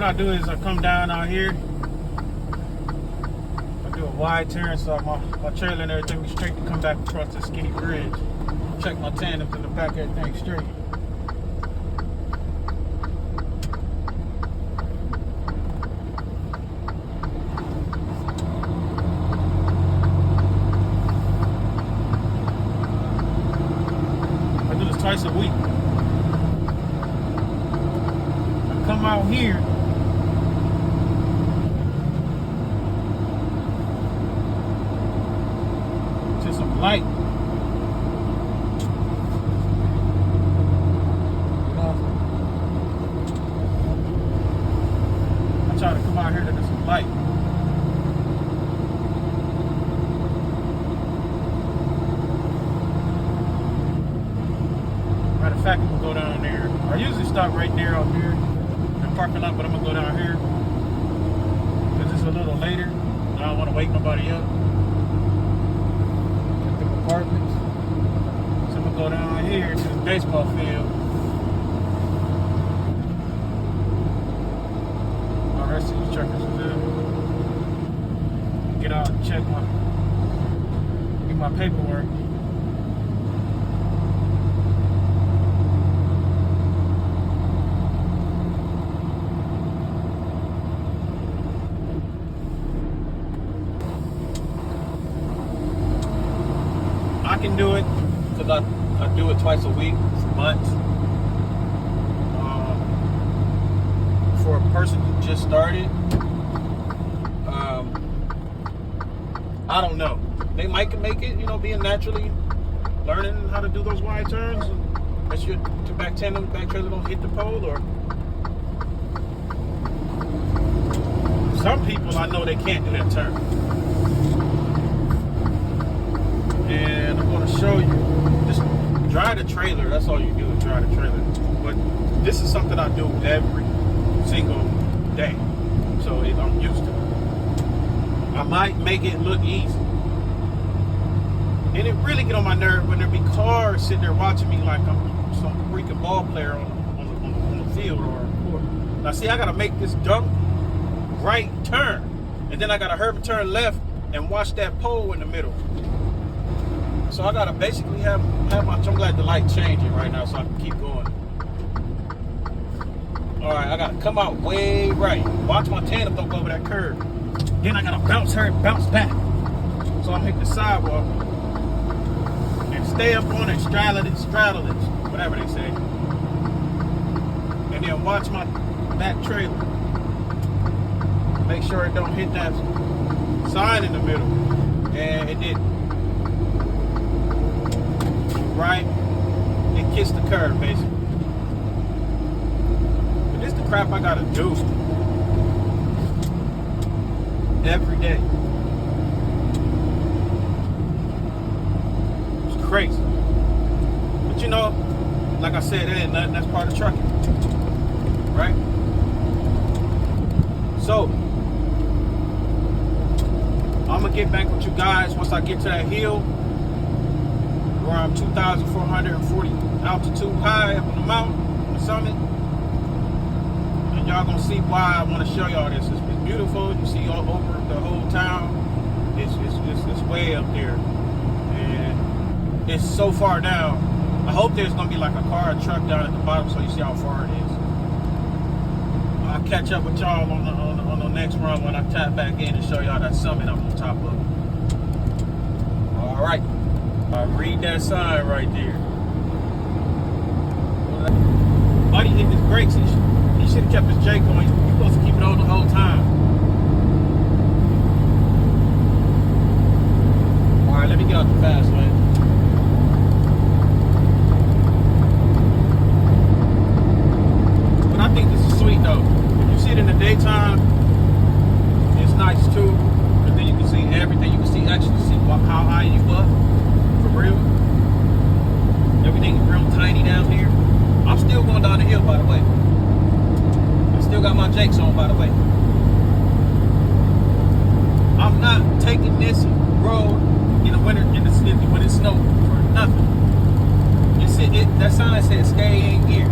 what I do is I come down out here. I do a wide turn so my trailer and everything be straight to come back across this skinny bridge. Check my tandems in the back, everything straight. I do this twice a week. I come out here. To some light. Try to come out here to get some light. Matter of fact, I'm gonna go down there. I usually stop right there out here in the parking lot, but I'm gonna go down here because it's a little later. I don't want to wake nobody up at the apartments. So I'm gonna go down here to the baseball field. The rest of these truckers is there. Get out and get my paperwork. I can do it because I do it twice a week for months. For a person who just started, I don't know. They might make it, being naturally learning how to do those wide turns. That's your back tandem, back trailer don't hit the pole. Or some people I know they can't do that turn. And I'm going to show you. Just drive the trailer. That's all you do is drive the trailer. But this is something I do every single day, so I'm used to it. I might make it look easy, and it really get on my nerve when there be cars sitting there watching me like I'm some freaking ball player on the field or a court. Now see, I gotta make this dumb right turn, and then I gotta hurry turn left and watch that pole in the middle. So I gotta basically have my. I'm glad the light changing right now, so I can keep going. All right, I gotta come out way right. Watch my tandem don't go over that curve. Then I gotta bounce back. So I hit the sidewalk and stay up on it, straddle it, whatever they say. And then watch my back trailer. Make sure it don't hit that sign in the middle. And it didn't. Right? It kissed the curve, basically. This is the crap I gotta do every day. It's crazy. But like I said, it ain't nothing. That's part of trucking. Right? So, I'm gonna get back with you guys once I get to that hill where I'm 2,440 altitude high up on the mountain, on the summit. Y'all gonna see why I want to show y'all this. It's beautiful. You see all over the whole town. It's way up there, and it's so far down. I hope there's gonna be like a car or truck down at the bottom so you see how far it is. I'll catch up with y'all on the next run when I tap back in and show y'all that summit I'm on top of. All right, read that sign right there. Buddy hit his brakes. He should have kept his J going. He's supposed to keep it on the whole time. All right, let me get out the fast lane. But I think this is sweet though. If you see it in the daytime, it's nice too. But then you can see everything. You can see how high you up. For real. Everything is real tiny down here. I'm still going down the hill, by the way. Still got my Jakes on, by the way. I'm not taking this road in the winter, when it snows, for nothing. That sign said stay in gear.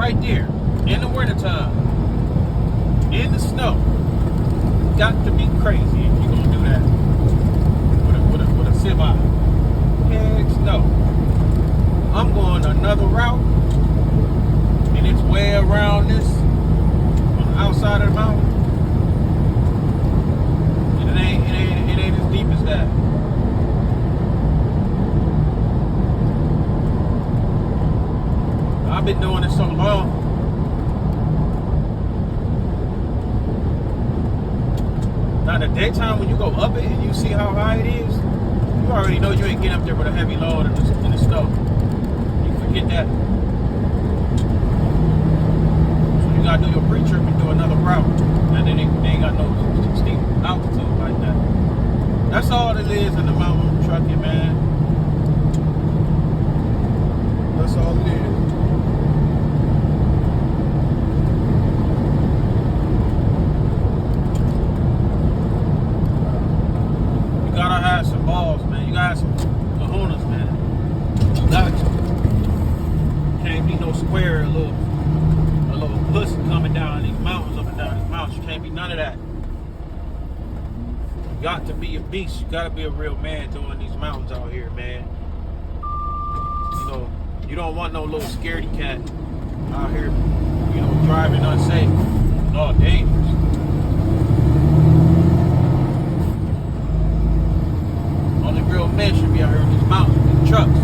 right there in the wintertime, in the snow. Got to be crazy if you're gonna do that with a semi. Heck no. I'm going another route, and it's way around this on the outside of the mountain. And it ain't as deep as that. I've been doing this so long. Now, in the daytime, when you go up it and you see how high it is, you already know you ain't getting up there with a heavy load in the snow. You forget that. So you gotta do your pre-trip and do another route. And then they ain't got no steep altitude like that. That's all it is in the mountain trucking, man. That's all it is. You gotta have some balls, man. You gotta have some cojones, man. You got to. Can't be no square, a little pussy coming down these mountains, up and down these mountains. You can't be none of that. You got to be a beast. You gotta be a real man doing these mountains out here, man. You know, you don't want no little scaredy cat out here, you know, driving unsafe. It's all dangerous. Only real men should be out here in these mountains with these trucks.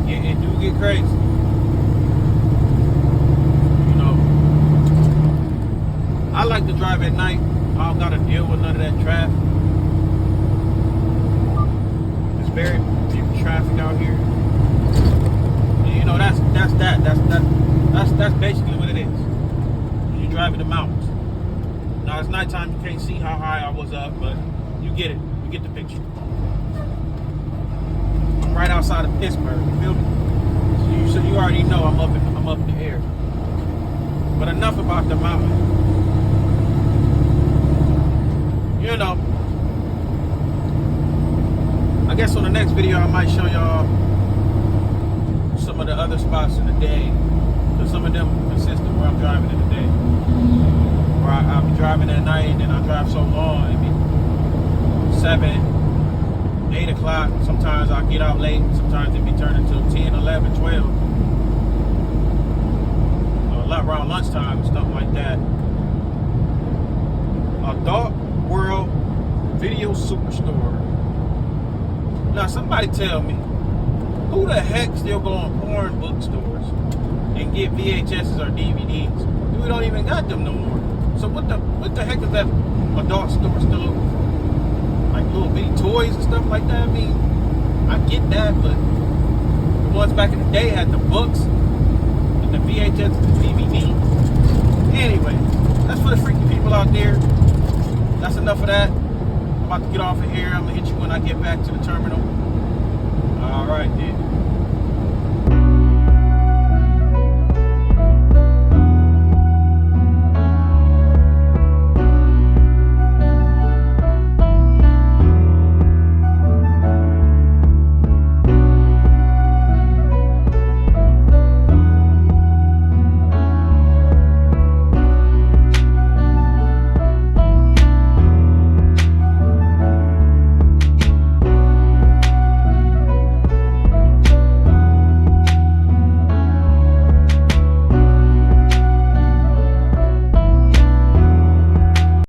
It do get crazy. You know, I like to drive at night. I don't gotta deal with none of that traffic. There's very few traffic out here. And you know, that's basically what it is. You're driving the mountains. Now it's nighttime, you can't see how high I was up, but you get it. You get the picture. I'm right outside of Pittsburgh, you feel me? So you already know I'm up in the air. But enough about the mountain. You know, I guess on the next video I might show y'all some of the other spots in the day. So some of them consist of where I'm driving in the day. Where I'll be driving at night and then I drive so long, it be 7, 8 o'clock. Sometimes I'll get out late. Sometimes it be turning to 10, 11, 12. A lot around lunchtime and stuff like that. Adult World Video Superstore. Now somebody tell me, who the heck still go on porn bookstores and get VHSs or DVDs? We don't even got them no more. So what the heck is that adult store still open? Like little bitty toys and stuff like that? I mean, I get that, but the ones back in the day had the books and the VHS and the DVD. Anyway, that's for the freaky people out there. That's enough of that. I'm about to get off of here. I'm gonna hit you when I get back to the terminal. All right, then.